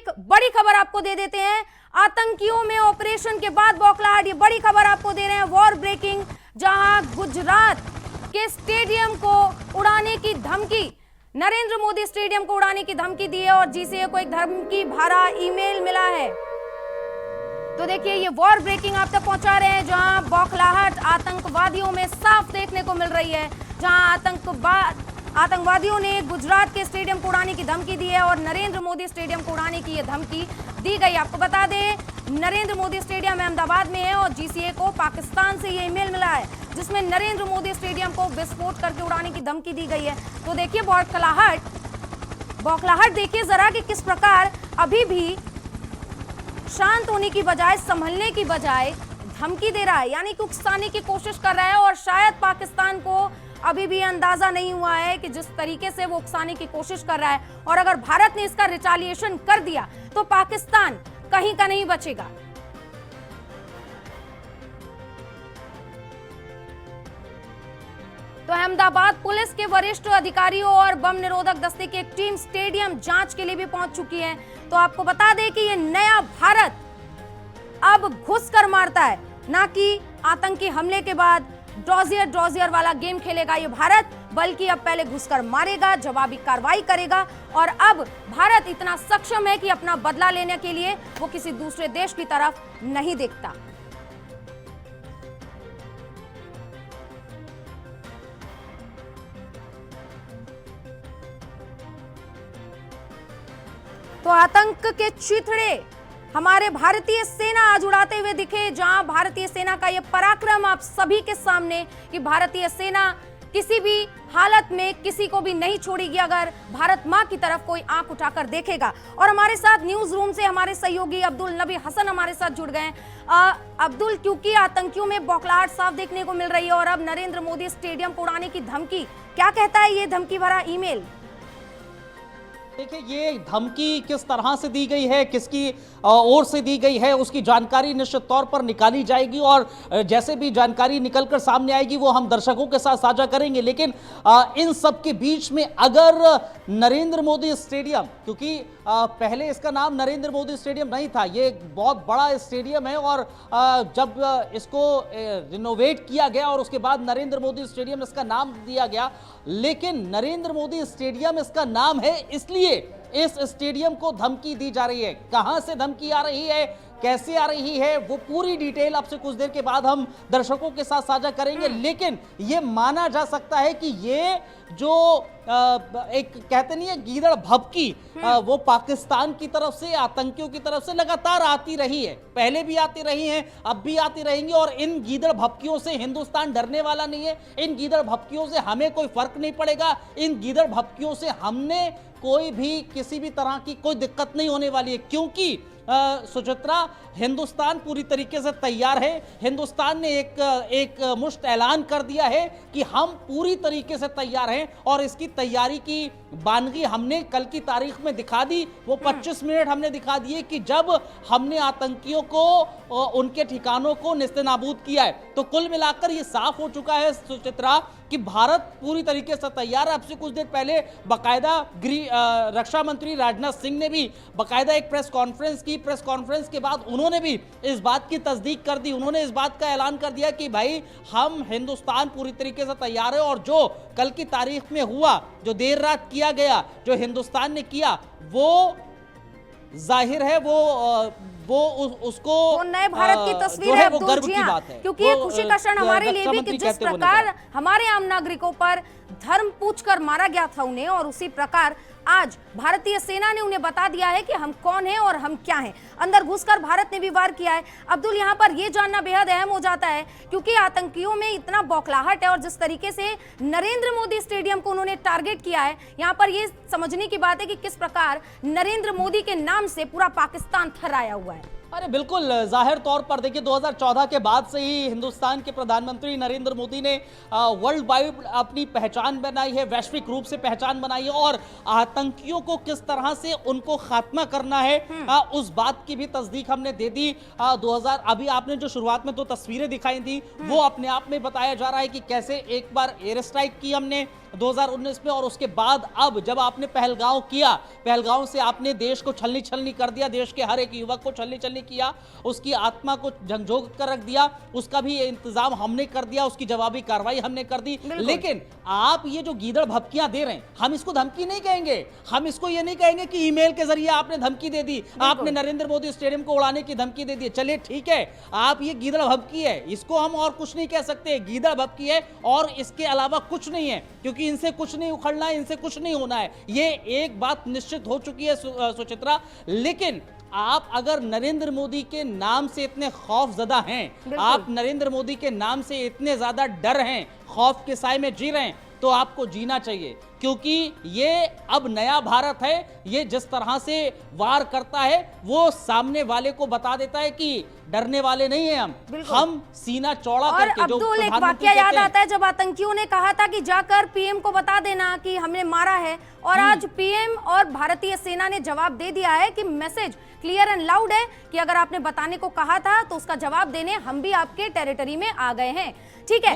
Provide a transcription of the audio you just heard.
एक बड़ी खबर आपको दे देते हैं। आतंकियों में ऑपरेशन के बाद बौखलाहट, ये बड़ी खबर आपको दे रहे हैं, वॉर ब्रेकिंग, जहां गुजरात के स्टेडियम को उड़ाने की धमकी, नरेंद्र मोदी स्टेडियम को उड़ाने की धमकी दी है और जीसीए को एक धमकी भरा ईमेल मिला है। तो देखिए ये वॉर ब्रेकिंग आप तक पहुंचा रहे हैं, जहां बौखलाहट आतंकवादियों में साफ देखने को मिल रही है, जहां आतंकवादियों ने गुजरात के स्टेडियम को उड़ाने की धमकी दी है और नरेंद्र मोदी स्टेडियम को उड़ाने की यह धमकी दी गई। आपको बता दें नरेंद्र मोदी स्टेडियम अहमदाबाद में है और जीसीए को पाकिस्तान से ये ईमेल मिला है जिसमें नरेंद्र मोदी स्टेडियम को विस्फोट करके उड़ाने की धमकी दी गई है। तो देखिए बौखलाहट देखिए जरा कि किस प्रकार अभी भी शांत होने की बजाय, संभलने की बजाय धमकी दे रहा है, यानी कि उकसाने की कोशिश कर रहा है। और शायद पाकिस्तान को अभी भी अंदाजा नहीं हुआ है कि जिस तरीके से वो उकसाने की कोशिश कर रहा है, और अगर भारत ने इसका रिटालिएशन कर दिया तो पाकिस्तान कहीं का नहीं बचेगा। तो अहमदाबाद पुलिस के वरिष्ठ अधिकारियों और बम निरोधक दस्ते की एक टीम स्टेडियम जांच के लिए भी पहुंच चुकी है। तो आपको बता दें कि ये नया भारत अब घुसकर मारता है, ना कि आतंकी हमले के बाद ड्रॉजियर वाला गेम खेलेगा ये भारत, बल्कि अब पहले घुसकर मारेगा, जवाबी कार्रवाई करेगा। और अब भारत इतना सक्षम है कि अपना बदला लेने के लिए वो किसी दूसरे देश की तरफ नहीं देखता। तो आतंक के चिथड़े हमारे भारतीय सेना आज उड़ाते हुए दिखे, जहां भारतीय सेना का यह पराक्रम आप सभी के सामने कि भारतीय सेना किसी भी हालत में किसी को भी नहीं छोड़ेगी अगर भारत मां की तरफ कोई आंख उठाकर देखेगा। और हमारे साथ न्यूज रूम से हमारे सहयोगी अब्दुल नबी हसन हमारे साथ जुड़ गए हैं। अब्दुल, क्योंकि आतंकियों में बौखलाहट साफ देखने को मिल रही है और अब नरेंद्र मोदी स्टेडियम को उड़ाने की धमकी, क्या कहता है ये धमकी भरा ईमेल? देखिए ये धमकी किस तरह से दी गई है, किसकी ओर से दी गई है, उसकी जानकारी निश्चित तौर पर निकाली जाएगी और जैसे भी जानकारी निकलकर सामने आएगी वो हम दर्शकों के साथ साझा करेंगे। लेकिन इन सब के बीच में अगर नरेंद्र मोदी स्टेडियम, क्योंकि पहले इसका नाम नरेंद्र मोदी स्टेडियम नहीं था, ये एक बहुत बड़ा स्टेडियम है और जब इसको रिनोवेट किया गया और उसके बाद नरेंद्र मोदी स्टेडियम इसका नाम दिया गया, लेकिन नरेंद्र मोदी स्टेडियम इसका नाम है इसलिए इस स्टेडियम को धमकी दी जा रही है। कहां से धमकी आ रही है, कैसे आ रही है, वो पूरी डिटेल आपसे कुछ देर के बाद हम दर्शकों के साथ साझा करेंगे। लेकिन ये माना जा सकता है कि ये जो एक कहते नहीं है गीदड़ भभकी, वो पाकिस्तान की तरफ से, आतंकियों की तरफ से लगातार आती रही है, पहले भी आती रही हैं, अब भी आती रहेंगी। और इन गीदड़ भभकियों से हिंदुस्तान डरने वाला नहीं है, इन गीदड़ भभकियों से हमें कोई फर्क नहीं पड़ेगा, इन गीदड़ भभकियों से हमने कोई भी किसी भी तरह की कोई दिक्कत नहीं होने वाली है, क्योंकि सुचित्रा, हिंदुस्तान पूरी तरीके से तैयार है। हिंदुस्तान ने एक मुश्त ऐलान कर दिया है कि हम पूरी तरीके से तैयार हैं और इसकी तैयारी की बानगी हमने कल की तारीख में दिखा दी। वो 25 मिनट हमने दिखा दिए कि जब हमने आतंकियों को उनके ठिकानों को निस्तेनाबूद किया है। तो कुल मिलाकर ये साफ हो चुका है सुचित्रा कि भारत पूरी तरीके से तैयार है। अब से कुछ देर पहले बाकायदा रक्षा मंत्री राजनाथ सिंह ने भी बाकायदा एक प्रेस कॉन्फ्रेंस की। प्रेस कॉन्फ्रेंस के बाद उन्होंने भी इस बात की तस्दीक कर दी, उन्होंने इस बात का ऐलान कर दिया कि भाई हम हिंदुस्तान पूरी तरीके से तैयार है और जो कल की तारीख में हुआ, जो देर रात किया गया, जो हिंदुस्तान ने किया, वो जाहिर है उसको वो नए भारत की तस्वीर है, वो गर्व की बात है, क्योंकि ये खुशी का क्षण हमारे लिए भी कि जिस प्रकार हमारे आम नागरिकों पर धर्म पूछकर मारा गया था उन्हें, और उसी प्रकार आज भारतीय सेना ने उन्हें बता दिया है कि हम कौन हैं और हम क्या हैं। अंदर घुसकर भारत ने भी वार किया है। अब्दुल, यहाँ पर यह जानना बेहद अहम हो जाता है क्योंकि आतंकियों में इतना बौखलाहट है और जिस तरीके से नरेंद्र मोदी स्टेडियम को उन्होंने टारगेट किया है, यहाँ पर यह समझने की बात है कि किस प्रकार नरेंद्र मोदी के नाम से पूरा पाकिस्तान थर्राया हुआ है। अरे बिल्कुल, जाहिर तौर पर देखिए 2014 के बाद से ही हिंदुस्तान के प्रधानमंत्री नरेंद्र मोदी ने वर्ल्ड वाइड अपनी पहचान बनाई है, वैश्विक रूप से पहचान बनाई है और आतंकियों को किस तरह से उनको खात्मा करना है उस बात की भी तस्दीक हमने दे दी। 2000 अभी आपने जो शुरुआत में 2 तस्वीरें दिखाई थी वो अपने आप में बताया जा रहा है कि कैसे एक बार एयर स्ट्राइक की हमने 2019 में, और उसके बाद अब जब आपने पहलगांव किया, पहलगांव से आपने देश को छलनी छलनी कर दिया, देश के हर एक युवक को छलनी छलनी किया, उसकी आत्मा को झंझोर कर रख दिया, उसका भी इंतजाम हमने कर दिया, उसकी जवाबी कार्रवाई हमने कर दी। लेकिन आप ये जो गीदड़ भभकियां दे रहे हैं, हम इसको धमकी नहीं कहेंगे, हम इसको ये नहीं कहेंगे कि ईमेल के जरिए आपने धमकी दे दी, आपने नरेंद्र मोदी स्टेडियम को उड़ाने की धमकी दे दी। चलिए ठीक है, आप ये गीदड़ भभकी है, इसको हम और कुछ नहीं कह सकते, गीदड़ भभकी है और इसके अलावा कुछ नहीं है, क्योंकि इनसे कुछ नहीं उखड़ना है, इनसे कुछ नहीं होना है, ये एक बात निश्चित हो चुकी है सुचित्रा। लेकिन आप अगर नरेंद्र मोदी के नाम से इतने खौफजदा हैं, आप नरेंद्र मोदी के नाम से इतने ज्यादा डर हैं, खौफ के साए में जी रहे हैं, तो आपको जीना चाहिए, क्योंकि ये अब नया भारत है। ये जिस तरह से वार करता है वो सामने वाले को बता देता है कि डरने वाले नहीं है हम सीना चौड़ा और करके। जो अब्दुल, एक वाकया याद आता है जब आतंकियों ने कहा था कि जाकर पीएम को बता देना कि हमने मारा है, और आज पीएम और भारतीय सेना ने जवाब दे दिया है कि मैसेज क्लियर एंड लाउड है कि अगर आपने बताने को कहा था तो उसका जवाब देने हम भी आपके टेरिटरी में आ गए हैं। ठीक है,